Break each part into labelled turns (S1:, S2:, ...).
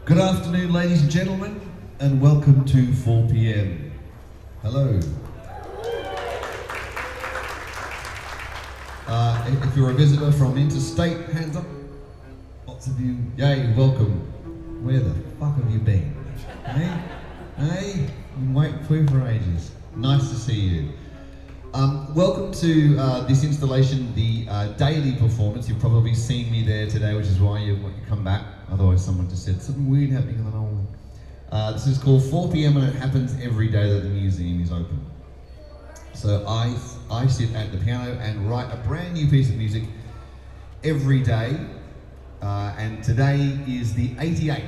S1: Good afternoon, ladies and gentlemen, and welcome to 4 p.m. Hello. If you're a visitor from interstate, hands up. Lots of you, yay, welcome. Where the fuck have you been? Hey? Hey? Been waiting for you for ages. Nice to see you. Welcome to this installation, the daily performance. You've probably seen me there today, which is why you come back. Otherwise someone just said something weird happening in the hall. This is called 4 p.m. and it happens every day that the museum is open. So I sit at the piano and write a brand new piece of music every day. And today is the 88th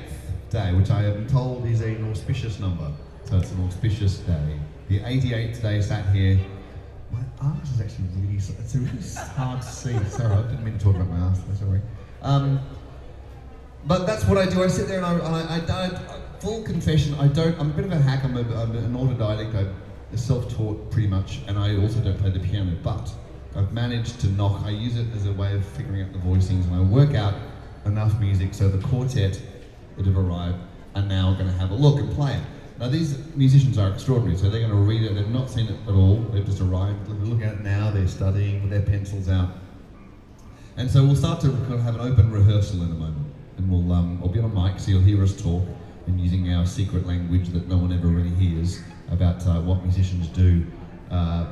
S1: day, which I am told is an auspicious number. So it's an auspicious day. The 88th day sat here. My arse is actually it's really hard to see. Sorry, I didn't mean to talk about my arse, sorry. But that's what I do. I sit there and I don't, full confession, I'm a bit of a hack. I'm an autodidact. I'm self-taught pretty much, and I also don't play the piano, but I've managed to I use it as a way of figuring out the voicings, and I work out enough music so the quartet that have arrived are now going to have a look and play it. Now these musicians are extraordinary, so they're going to read it. They've not seen it at all. They've just arrived. They're looking at it now. They're studying with their pencils out, and so we'll start to kind of have an open rehearsal in a moment, and I'll be on a mic, so you'll hear us talk and using our secret language that no one ever really hears about what musicians do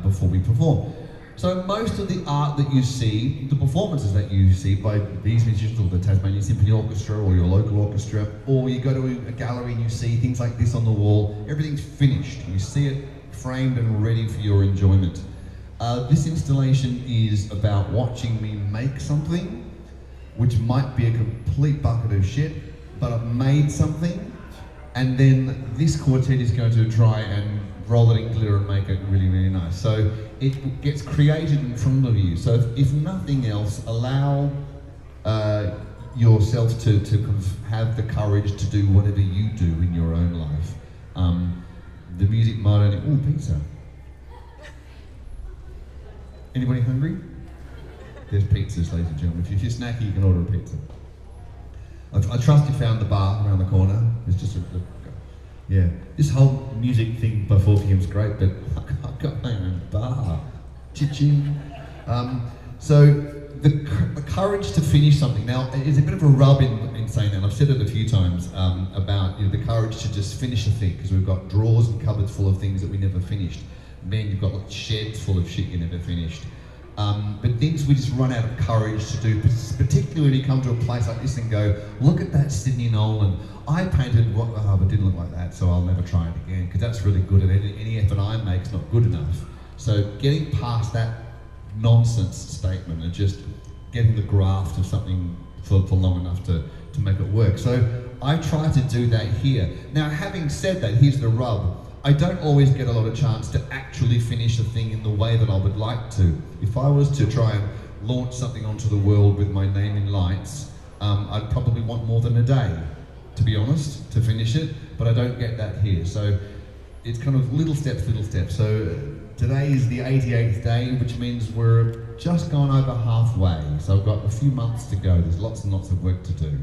S1: before we perform. So most of the art that you see, the performances that you see by these musicians, or the Tasmanian Symphony Orchestra, or your local orchestra, or you go to a gallery and you see things like this on the wall, everything's finished. You see it framed and ready for your enjoyment. This installation is about watching me make something, which might be a complete bucket of shit, but I've made something, and then this quartet is going to try and roll it in glitter and make it really, really nice. So it gets created in front of you. So if nothing else, allow yourself to kind of have the courage to do whatever you do in your own life. The music might only, ooh, pizza. Anybody hungry? There's pizzas, ladies and gentlemen. If you're snacky, you can order a pizza. I trust you found the bar around the corner. It's just yeah. This whole music thing by 4 p.m. is great, but I've got my own bar. Ching. So the courage to finish something. Now, there's a bit of a rub in saying that. I've said it a few times about the courage to just finish a thing, because we've got drawers and cupboards full of things that we never finished. Then you've got like sheds full of shit you never finished. But things we just run out of courage to do, particularly when you come to a place like this and go, look at that Sydney Nolan. I painted but it didn't look like that, so I'll never try it again, because that's really good, and any effort I make is not good enough. So getting past that nonsense statement and just getting the graft of something for long enough to make it work. So I try to do that here. Now, having said that, here's the rub. I don't always get a lot of chance to actually finish a thing in the way that I would like to. If I was to try and launch something onto the world with my name in lights, I'd probably want more than a day, to be honest, to finish it, but I don't get that here. So it's kind of little steps. So today is the 88th day, which means we're just gone over halfway. So I've got a few months to go. There's lots and lots of work to do.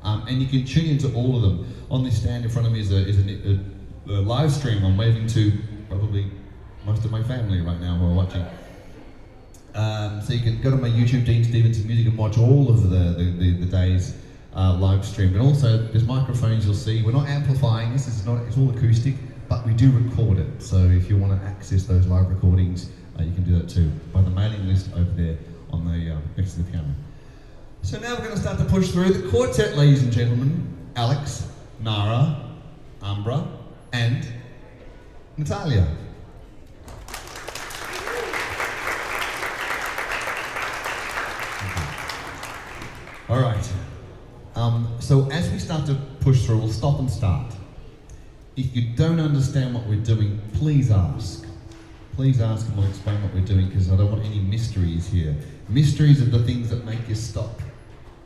S1: And you can tune into all of them. On this stand in front of me is a live stream. I'm waving to probably most of my family right now who are watching. So you can go to my YouTube, Dean Stevenson Music, and watch all of the day's live stream. And also, there's microphones you'll see. We're not amplifying this, it's all acoustic, but we do record it. So if you want to access those live recordings, you can do that too, by the mailing list over there on the next to the piano. So now we're going to start to push through the quartet, ladies and gentlemen. Alex, Nara, Umbra, and Natalia. All right. So as we start to push through, we'll stop and start. If you don't understand what we're doing, please ask. Please ask and we'll explain what we're doing, because I don't want any mysteries here. Mysteries are the things that make you stop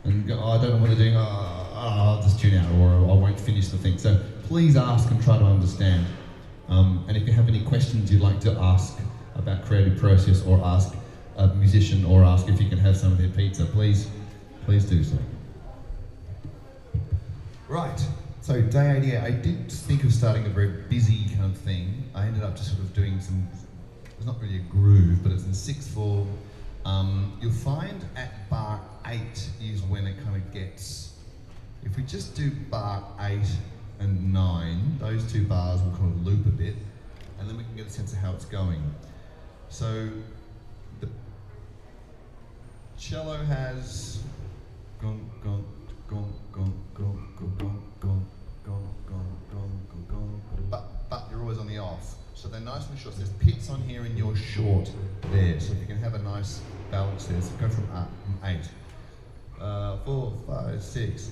S1: and go, oh, I don't know what they're doing, I'll just tune out, or I won't finish the thing. So please ask and try to understand. And if you have any questions you'd like to ask about creative process, or ask a musician, or ask if you can have some of their pizza, please do so. Right, So day 88, I did think of starting a very busy kind of thing. I ended up just sort of doing some, it's not really a groove, but it's in sixth form. You'll find at bar 8 is when it kind of gets, if we just do bar 8 and 9, those two bars will kind of loop a bit, and then we can get a sense of how it's going. So the cello has gong, gong, gong, gong, gong, gong, gong, gong, gong, gong, gong, gong, but you're always on the off. So they're nice and short. So there's pits on here and you're short there. So if you can have a nice balance there. So go from 8. 4, 5, 6.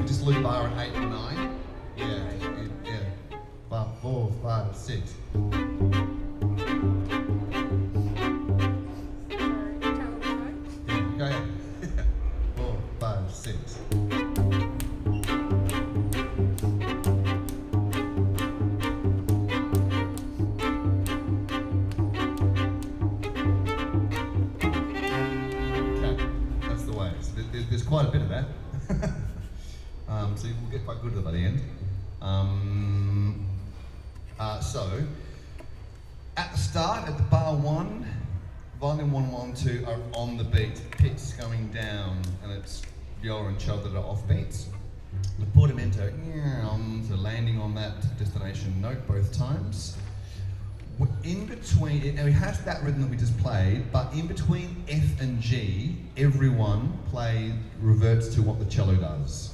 S1: Just loop bar at 8 and 9. Yeah. Bar 4, 5, 6. Go ahead. 4, 5, 6. There's quite a bit of that, so we'll get quite good at it by the end. So, at the start, at the bar 1, violin 1, 1, 2 are on the beat, pits going down, and it's viola and cello that are off beats. The portamento, so landing on that destination note both times. In between, and we have that rhythm that we just played, but in between F and G, everyone reverts to what the cello does.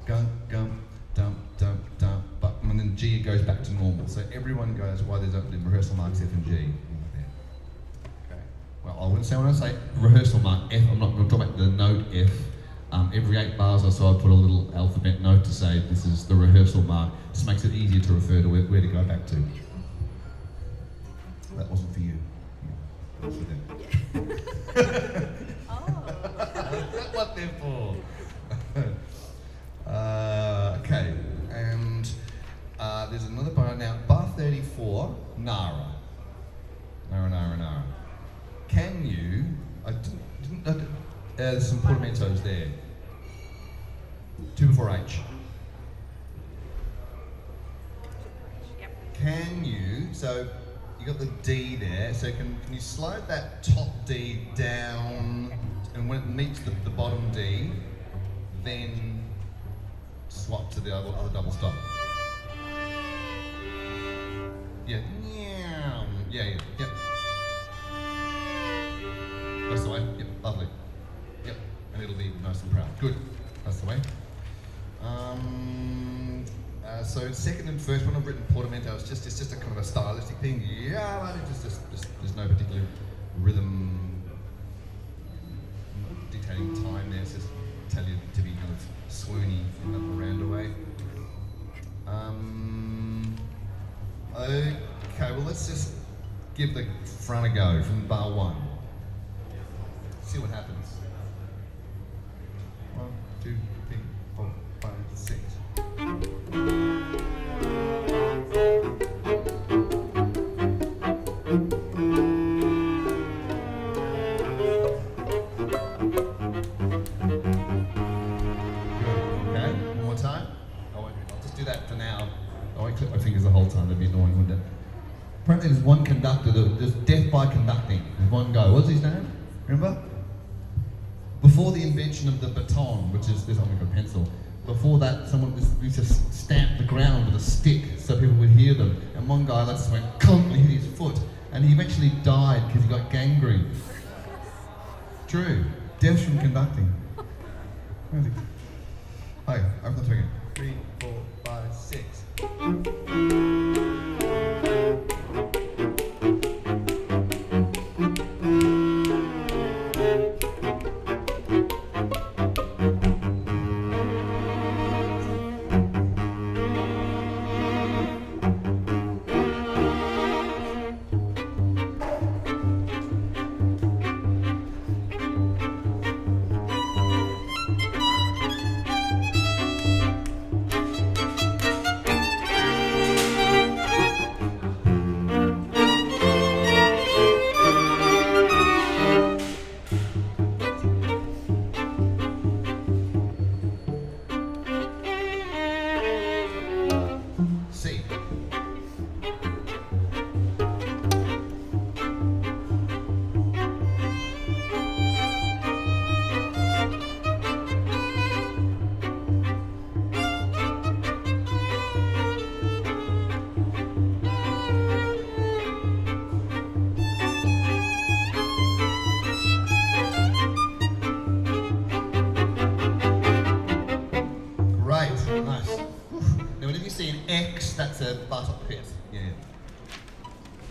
S1: Gum, gum, dum, dum, dum, but and then G goes back to normal. So everyone goes, why there's the rehearsal marks F and G. Okay. Well, I wouldn't say when I say rehearsal mark F, I'm not going to talk about the note F. Every 8 bars or so I put a little alphabet note to say this is the rehearsal mark. Just makes it easier to refer to where to go back to. That wasn't for you. That was for them. That's what they're for. Okay, and there's another bar now. Bar 34, Nara. Nara. Can you? There's some portamentos there. 2 before H. Yep. Can you? So. You got the D there, so can you slide that top D down, and when it meets the bottom D, then swap to the other double stop. Yeah. Yep. That's the way. Yep, lovely. Yep, and it'll be nice and proud. Good. That's the way. So second and first, when I've written portamento, it's just a kind of a stylistic thing. Yeah, but there's no particular rhythm dictating time there. It's just tell you to be kind of swoony in a round way. Okay, well let's just give the front a go from bar 1. See what happens. 1, 2, 3, 4, 5, 6. Apparently there's one conductor, there's death by conducting. There's one guy. What's his name? Remember? Before the invention of the baton, which is this, I'm a pencil, before that someone used to stamp the ground with a stick so people would hear them. And one guy just went clunk and hit his foot. And he eventually died because he got gangrene. True. Death from conducting. Hi, open the trigger. 3, 4, 5, 6. the Bartok pit. Yeah.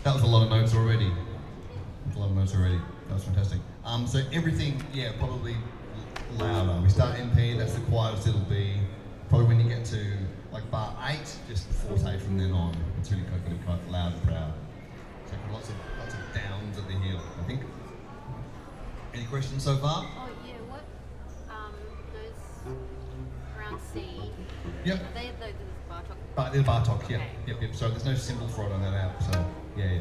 S1: That was a lot of notes already. That was fantastic. So everything, yeah, probably louder. We start MP, that's the quietest it'll be. Probably when you get to like bar 8, just forte from then on. It's really quite loud and proud. So lots of downs at the heel, I think. Any questions so far?
S2: Oh yeah, what those around C?
S1: Yep.
S2: Are they the Bartok?
S1: They're Bartok, yeah.
S2: Okay.
S1: Yep. So there's no symbol for it on that app. So yeah.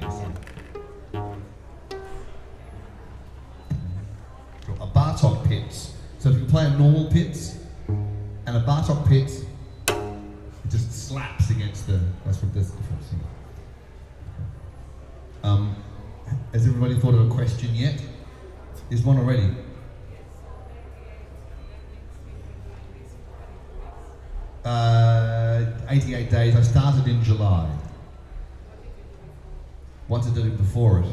S1: Cool. A Bartok pit. So if you play a normal pit and a Bartok pit, it just slaps against the. That's what this difference. Has everybody thought of a question yet? Is one already? Uh, 88 days. I started in July. What did I do before it?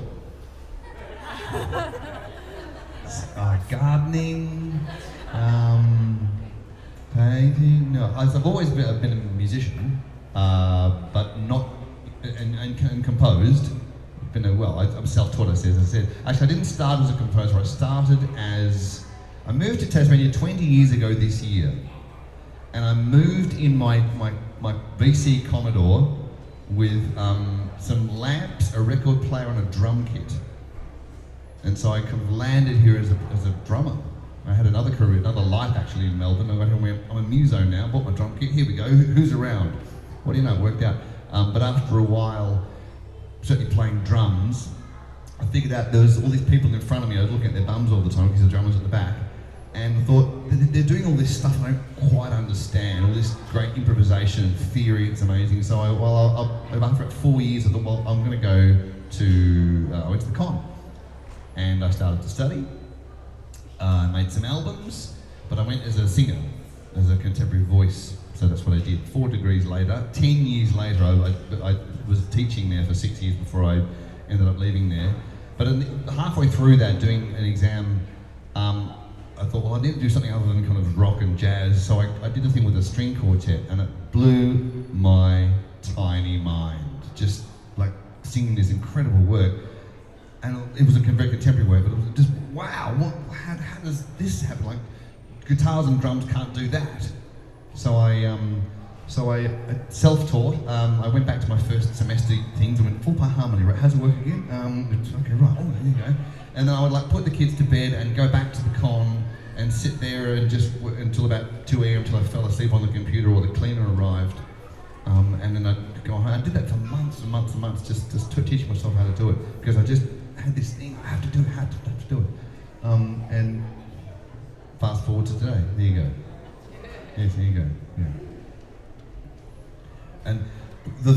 S1: Gardening, painting. No, I've always been a musician, but not and composed. I'm self-taught, as I said. Actually, I didn't start as a composer. I moved to Tasmania 20 years ago this year, and I moved in my BC Commodore with some lamps, a record player, and a drum kit. And so I kind of landed here as a drummer. I had another career, another life actually in Melbourne. I'm a muso now, bought my drum kit, here we go, who's around? What do you know, it worked out. But after a while, certainly playing drums, I figured out there was all these people in front of me. I was looking at their bums all the time because the drummer's at the back, and I thought they're doing all this stuff I don't quite understand. All this great improvisation and theory, it's amazing. So after about 4 years, I thought, well, I'm going to go to. I went to the con, and I started to study. I made some albums, but I went as a singer, as a contemporary voice. So that's what I did. 4 degrees later, 10 years later, I was teaching there for 6 years before I ended up leaving there. But halfway through that, doing an exam, I thought, well, I need to do something other than kind of rock and jazz. So I did a thing with a string quartet, and it blew my tiny mind. Just like singing this incredible work. And it was a very contemporary work, but it was just, wow, how does this happen? Like, guitars and drums can't do that. So I self-taught. I went back to my first semester things and went, 4-part harmony, right? How's it work again? Okay, right, oh, there you go. And then I would like put the kids to bed and go back to the con and sit there and just until about 2 a.m. until I fell asleep on the computer or the cleaner arrived. And then I'd go home. I did that for months and months and months, just teaching myself how to do it, because I just had this thing, I have to do it, I have to do it. And fast forward to today, there you go. Yes, there you go. Yeah. And the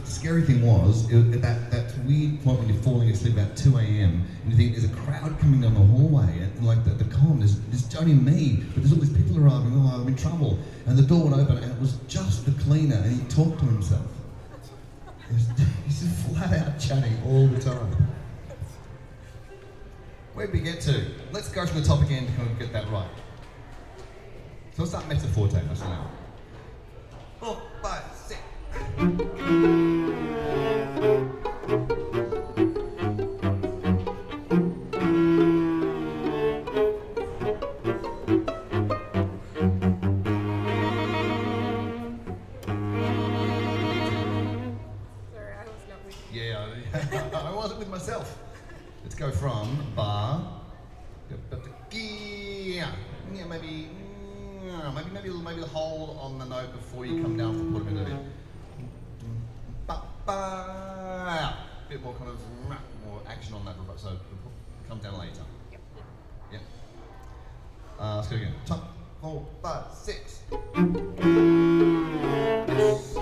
S1: scary thing was, at that weird point when you're falling asleep about 2 a.m. and you think there's a crowd coming down the hallway, and like the con, there's only me, but there's all these people arriving, oh, I'm in trouble. And the door would open and it was just the cleaner, and he talked to himself. He's just flat out chatting all the time. Where'd we get to? Let's go from the top again to kind of get that right. So let's start mezzo forte, that's now. 4, 5, 6.
S2: Sorry, I was not with you.
S1: Yeah, I wasn't with myself. Let's go from bar, yeah, maybe the hold on the note before you come down for quarter minute. Bit more kind of more action on that, so it'll come down later. Yep. Let's go again. Top, 4, 5, 6. Yes.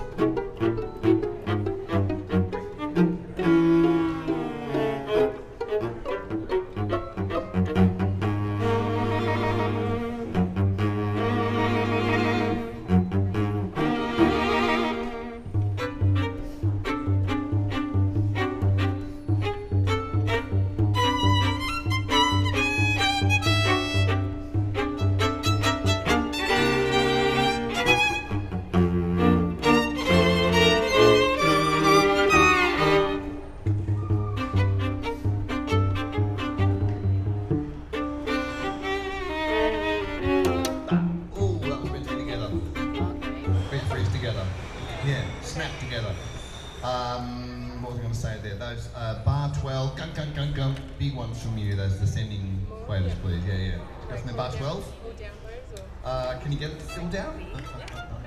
S1: 12. Gun. Big ones from you, those descending waves, please. Yeah. Go from the bar 12.
S3: All down those or?
S1: Can you get it still down?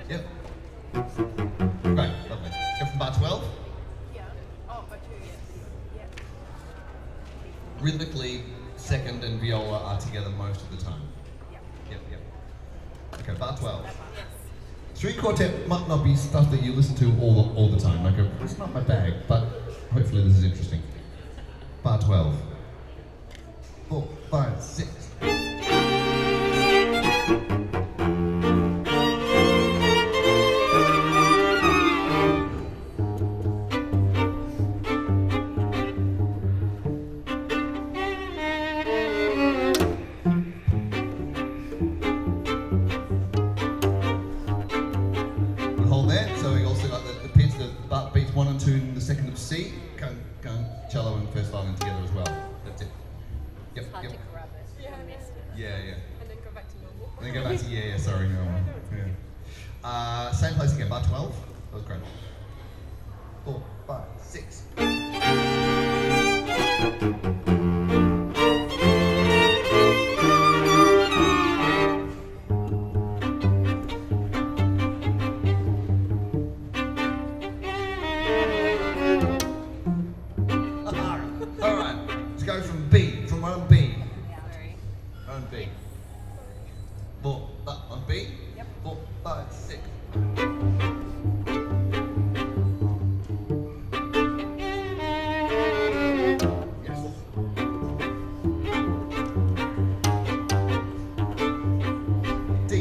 S1: Yep. Great, lovely. Go from bar 12.
S3: Yeah. Oh, by 2, yes. Yeah.
S1: Rhythmically, second and viola are together most of the time. Yep. Okay, bar 12.
S3: Yes.
S1: String quartet might not be stuff that you listen to all the time. Like, it's not my bag, but hopefully this is interesting. Bar 12. 4, 5, 6. Hold there. So we also got the beats 1 and 2 in the second of C. Gun, cello and first violin together as well. That's it. Yep.
S2: It's hard to grab it.
S3: Yeah.
S2: I missed it.
S1: Yeah.
S3: And then go back to normal.
S1: And then go back to sorry. No. Yeah. Same place again, bar 12. That was great. 4, 5, 6. Alright, let's go from B, from 1 B.
S2: Sorry.
S1: 1 B. 4, 1 B.
S2: Yep.
S1: 4, 5, 6. Yes. D.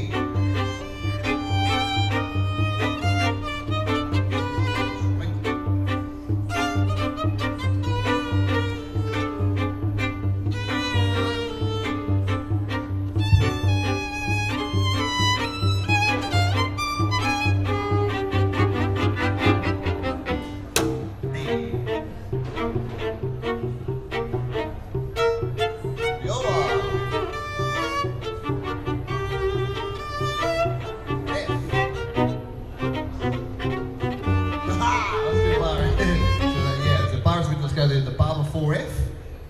S1: The bar before F,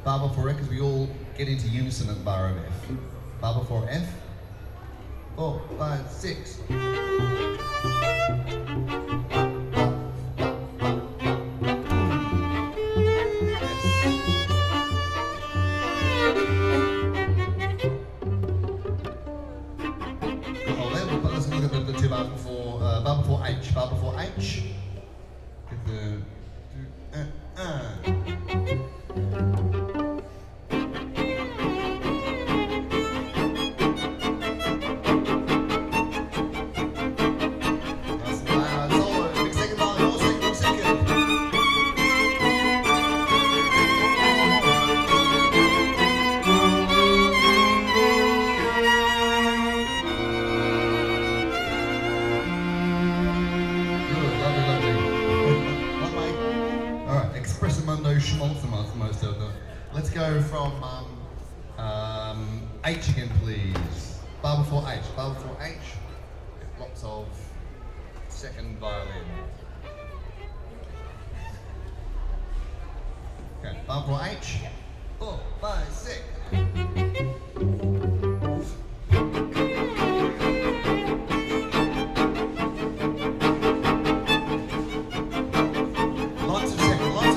S1: because we all get into unison at the bar of F. Bar before F. 4, 5, 6. Hold there, but let's look at the 2 bars before, bar before H. Bar before H. Get the. Let's go from H again, please. Bar before H. Bar before H. Lots of second violin. Okay, bar before H. 4, 5, 6. Lots of second, lots.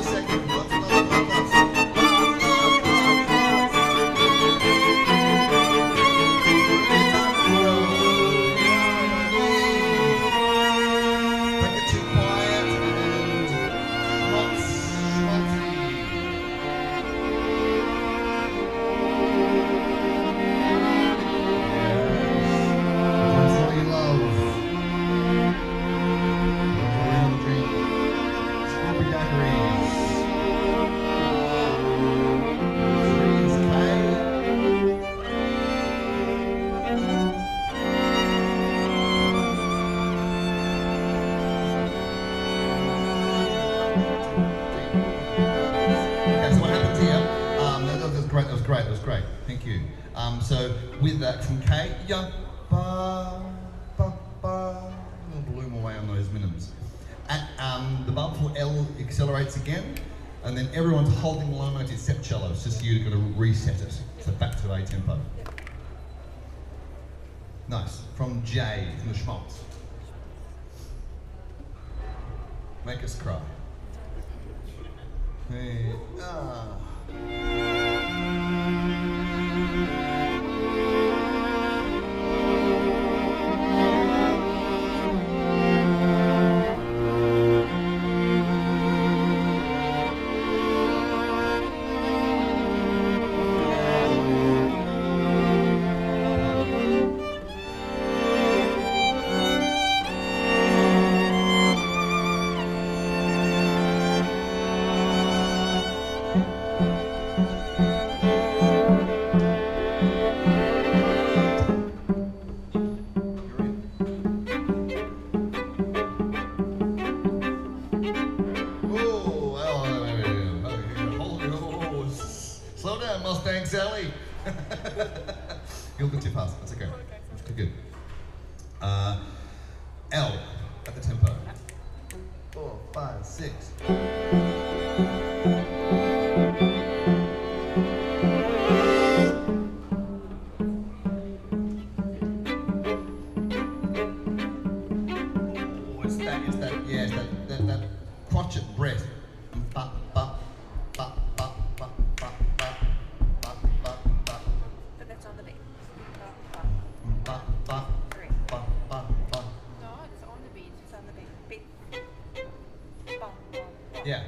S1: That was great. Thank you. So with that from K, ba, ba, ba, we'll bloom away on those minims. And the bar before L accelerates again. And then everyone's holding the line note except cello. It's just you got to reset it. So back to A tempo. Nice. From Jay, from the Schmaltz. Make us cry. Hey, ah. Sally. You'll get too fast. That's okay. That's too good. L at the tempo. 4, 5, 6. That crotchet breath. Ba, ba, ba, ba, ba, ba, ba.
S3: But that's on the beat.
S1: Ba, ba,
S3: Three.
S1: ba, ba, ba.
S2: No, it's on the beat.
S3: It's on the beat. Beat. Bum, bum, bum.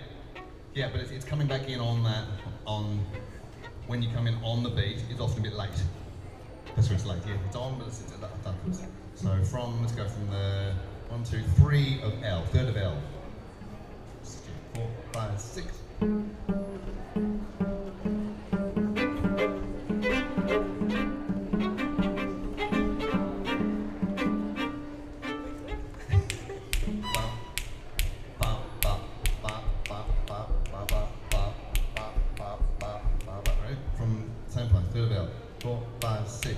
S1: Yeah, but it's coming back in on that, when you come in on the beat, it's often a bit late. That's where it's late, yeah, it's on, but it's afterwards. So let's go from the 1, 2, 3 of L, third of L. 4, 5, 6. From same place, third of L. 4, 5, 6.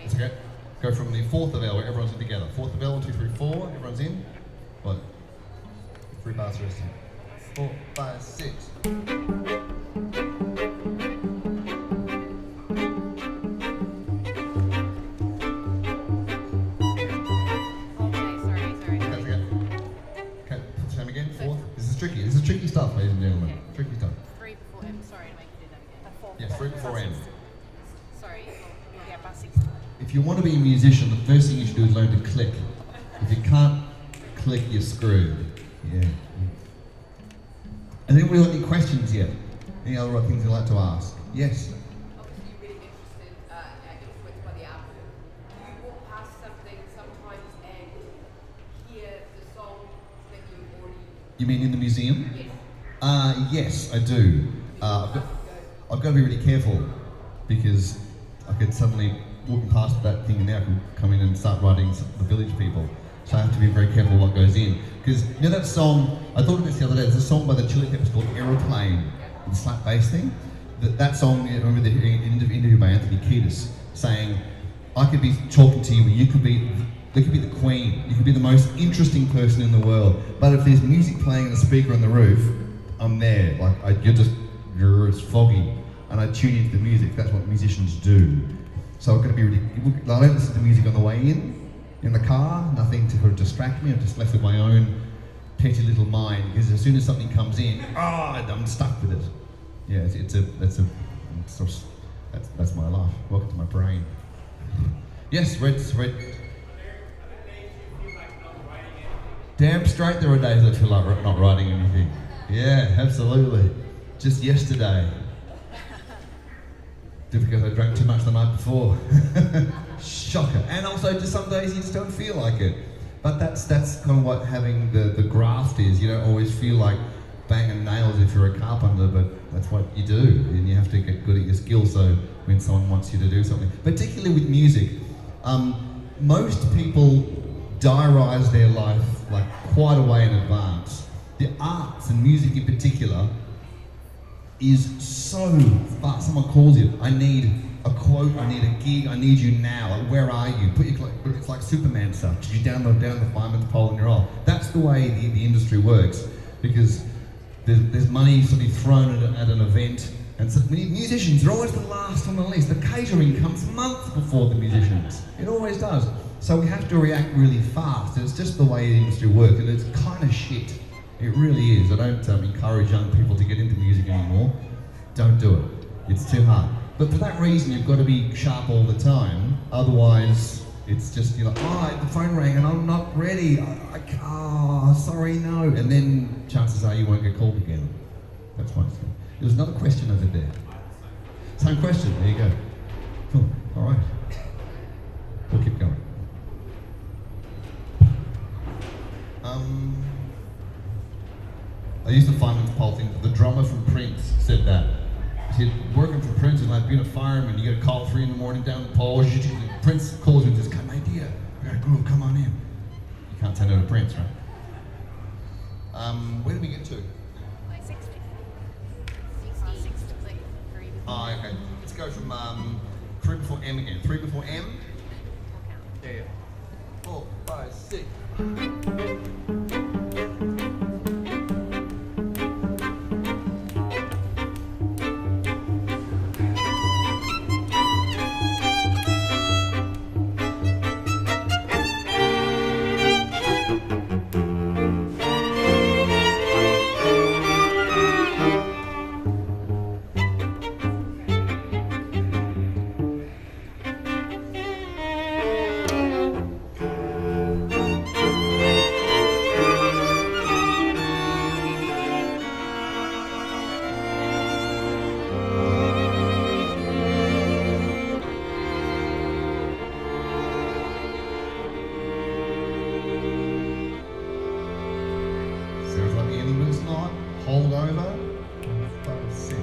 S1: It's okay. Go from the fourth of L where everyone's in together. Fourth of L, 1, 2, 3, 4. Everyone's in. What? 3 bars the rest in. 4, 5, 6.
S2: Sorry.
S1: That's okay. Okay, same again. Fourth. This is tricky. This is tricky stuff, ladies and gentlemen.
S2: Okay.
S1: Tricky stuff.
S2: 3 before M. Sorry to make you do that again.
S3: A 4.
S1: Yeah, 3 before M.
S2: Sorry.
S3: Yeah, about 6.
S1: If you want to be a musician, the first thing you should do is learn to click. If you can't click, you're screwed. Yeah. And then we got any questions yet? Any other things you'd like to ask? Yes?
S4: Obviously really interested, influenced by the album. Do you walk past something sometimes and hear the song that you already...
S1: You mean in the museum?
S4: Yes.
S1: Yes, I do. I've got to be really careful because I could suddenly, walking past that thing now, could come in and start writing the Village People. So I have to be very careful what goes in. Because you know that song, I thought of this the other day, there's a song by the Chili Peppers called Aeroplane, the slap bass thing. That song, I remember the interview by Anthony Kiedis saying, I could be talking to you, but you could be the queen, you could be the most interesting person in the world, but if there's music playing and a speaker on the roof, I'm there. Like, it's foggy, and I tune into the music. That's what musicians do. So I've got to be really, I don't listen to music on the way in the car, nothing to sort of distract me. I'm just left with my own petty little mind, because as soon as something comes in, I'm stuck with it. Yeah, that's my life. Welcome to my brain. Yes, red. Damn straight there are days I feel like not writing anything. Yeah, absolutely. Just yesterday. Because I drank too much the night before. Shocker. And also just some days you just don't feel like it. But that's kind of what having the graft is. You don't always feel like banging nails if you're a carpenter, but that's what you do. And you have to get good at your skill, so when someone wants you to do something. Particularly with music, most people diarise their life like quite a way in advance. The arts and music in particular is so fast. Someone calls you, I need a quote, I need a gig, I need you now. Like, where are you? It's like Superman stuff. You down the fireman's pole and you're off. That's the way the industry works, because there's money to be thrown at an event, and so musicians are always the last on the list. The catering comes months before the musicians. It always does. So we have to react really fast. It's just the way the industry works, and it's kind of shit. It really is. I don't encourage young people to get into music anymore. Don't do it. It's too hard. But for that reason, you've got to be sharp all the time. Otherwise, it's just, you're like, oh, the phone rang and I'm not ready. Sorry, no. And then chances are you won't get called again. That's why it's good. There's another question over there. Same question. There you go. Cool. All right. We'll keep going. I used to find this pole thing. The drummer from Prince said that. He said, working for Prince is like being a fireman. You get a call at 3 in the morning down the pole. Prince calls you and says, "Got an idea. We got a groove. Come on in." You can't say no to Prince, right? Where did we get to?
S2: Like 60. 60. Like 3 before.
S1: Oh, okay. Let's go from 3 before M again. 3 before M.
S2: Okay.
S1: Yeah. 4, 5, 6. Sounds like the ending of this night. Hold over. 5, 6.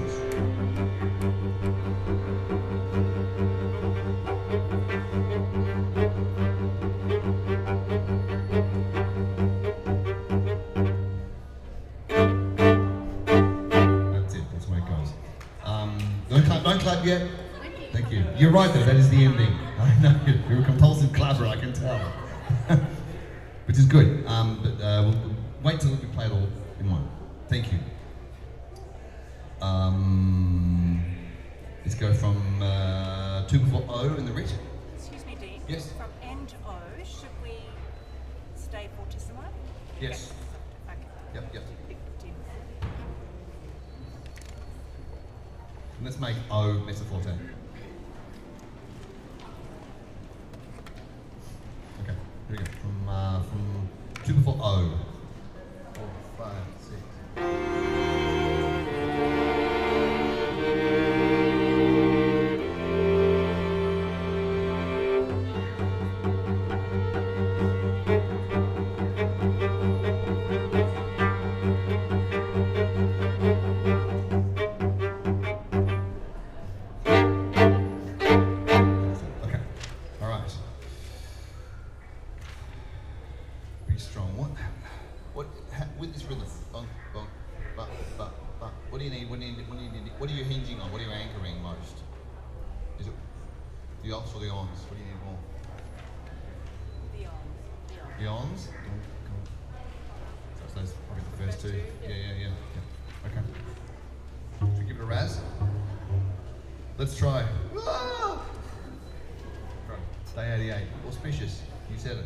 S1: That's it. That's where it goes. Don't clap yet. Thank you. You're right though. That is the ending. I know you're a compulsive clapper. I can tell. Which is good. We'll wait till we play it all in one. Thank you. Let's go from 2 before O in the writ.
S3: Excuse me, Dean.
S1: Yes.
S3: From N to O, should we stay fortissimo?
S1: Yes.
S3: Okay.
S1: Yep.
S3: Big dim.
S1: And let's make O mezzo forte. Okay. Here we go. From 2 before O. 4, 5, 6. Okay. All right. Be strong. With this rhythm? What do you need? What are you hinging on? What are you anchoring most? Is it the offs or the ons? What do you need more? The ons? So those probably the first two. Yeah. Okay. Should we give it a razz? Let's try. Ah! Right. Day 88. Auspicious. You said it.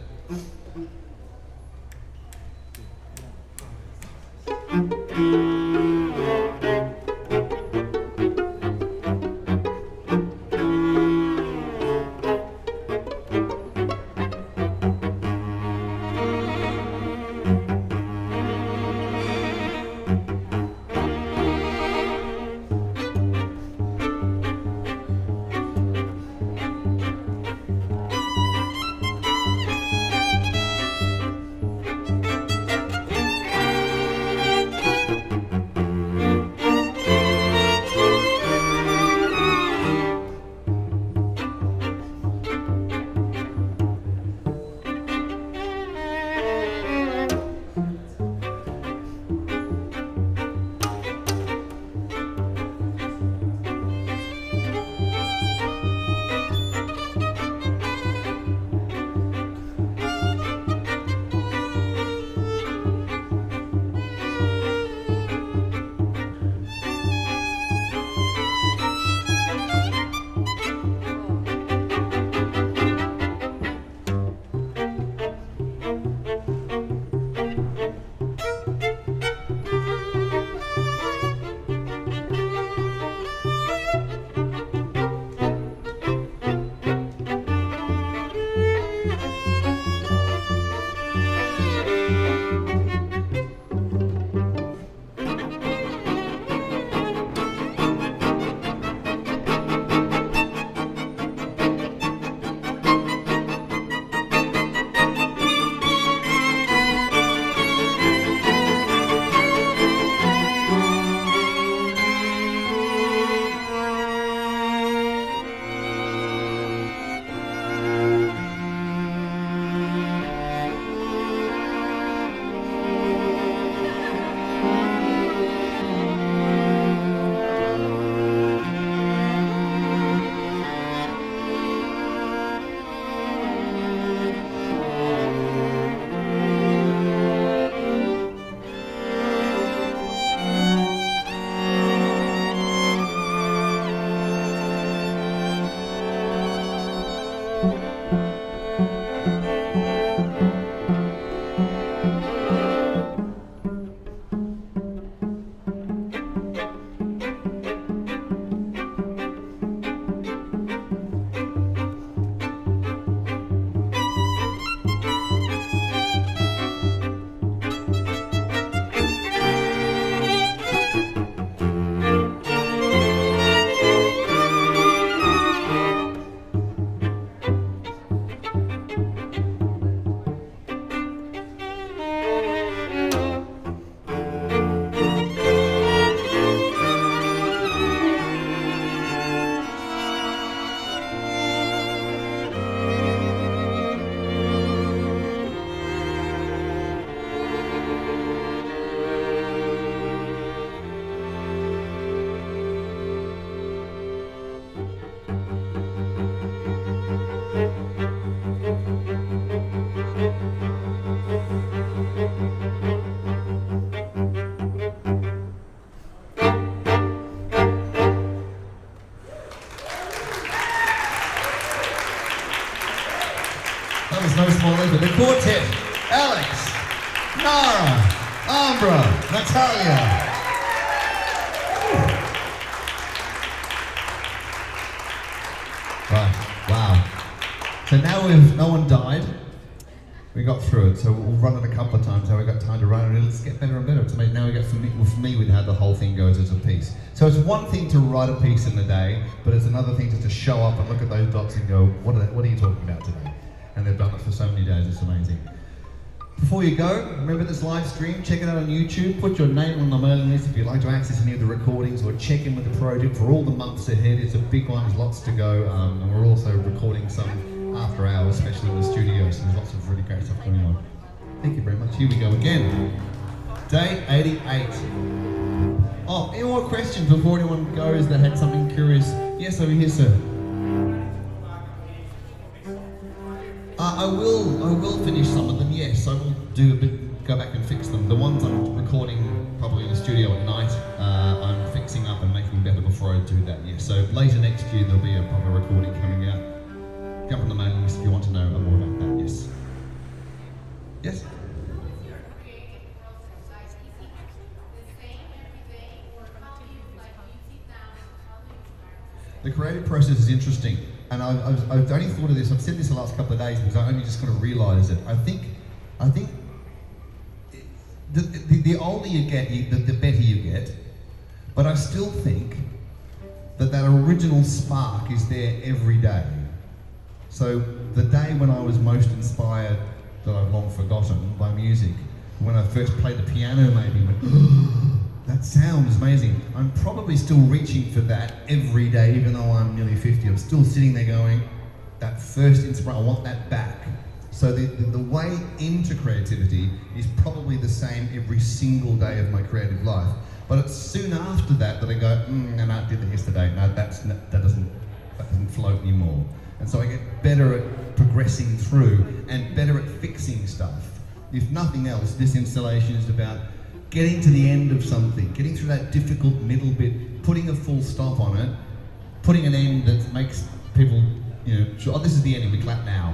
S1: Barbara, Natalia. Right, wow. So now no one died. We got through it, so we'll run it a couple of times, how we got time to run it, and let's get better and better. It's amazing. Now we get familiar with how the whole thing goes as a piece. So it's one thing to write a piece in a day, but it's another thing just to show up and look at those dots and go, what are you talking about today? And they've done it for so many days, it's amazing. Before you go, remember this live stream, check it out on YouTube, put your name on the mailing list if you'd like to access any of the recordings or check in with the project for all the months ahead. It's a big one, there's lots to go, and we're also recording some after hours, especially in the studio, so there's lots of really great stuff going on. Thank you very much. Here we go again. Day 88. Oh, any more questions before anyone goes that had something curious? Yes, over here, sir. I will finish some of them, yes. I will do a bit, go back and fix them. The ones I'm recording probably in the studio at night, I'm fixing up and making better before I do that, yes. So later next year there'll be a proper recording coming out. Jump on the mailing list if you want to know more about that, yes. Yes? The creative process is interesting, and I've only thought of this. I've said this the last couple of days because I only just kind of realised it. I think the older you get, the better you get. But I still think that original spark is there every day. So the day when I was most inspired, that I've long forgotten, by music, when I first played the piano, maybe went, that sound is amazing. I'm probably still reaching for that every day, even though I'm nearly 50. I'm still sitting there going, that first inspiration, I want that back. So the way into creativity is probably the same every single day of my creative life. But it's soon after that I go, and I did that yesterday. No, that doesn't float anymore. And so I get better at progressing through and better at fixing stuff. If nothing else, this installation is about getting to the end of something, getting through that difficult middle bit, putting a full stop on it, putting an end that makes people, sure, oh, this is the end, we clap now.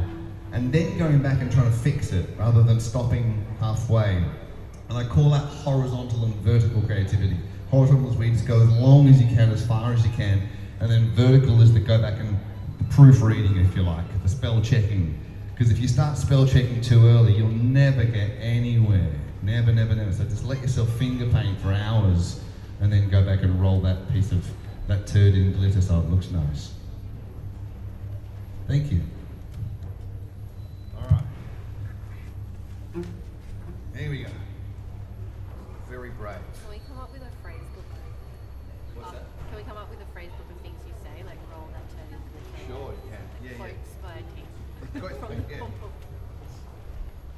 S1: And then going back and trying to fix it rather than stopping halfway. And I call that horizontal and vertical creativity. Horizontal is where you just go as long as you can, as far as you can, and then vertical is to go back and proofreading, if you like, the spell checking. Because if you start spell checking too early, you'll never get anywhere. Never, never, never. So just let yourself finger paint for hours and then go back and roll that piece of, that turd in glitter so it looks nice. Thank you. All right. Here we go. Very brave.
S2: Can we come up with a phrase book?
S1: What's that?
S2: Can we come up with a phrase book of things you say, like roll that turd into the turd?
S1: Sure, you can. Yeah,
S2: Quotes by King.
S1: Quotes, yeah.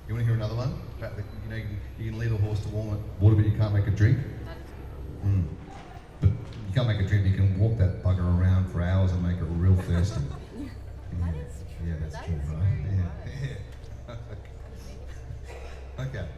S1: You want to hear another one? About the, you can lead a horse to water, but you can't make a drink.
S2: That is good.
S1: But you can't make a drink, you can walk that bugger around for hours and make it real thirsty.
S2: That is true.
S1: Yeah, that's
S2: That
S1: true,
S2: is
S1: right?
S2: very
S1: Yeah.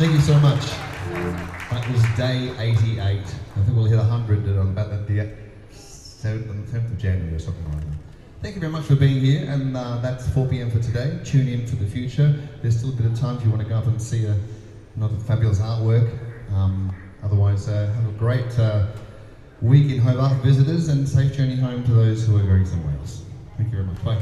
S1: Thank you so much. That was day 88. I think we'll hit 100 on about the 7th of January or something like that. Thank you very much for being here, and that's 4 p.m. for today. Tune in for the future. There's still a bit of time if you want to go up and see another fabulous artwork. Otherwise, have a great week in Hobart for visitors, and safe journey home to those who are going somewhere else. Thank you very much. Bye.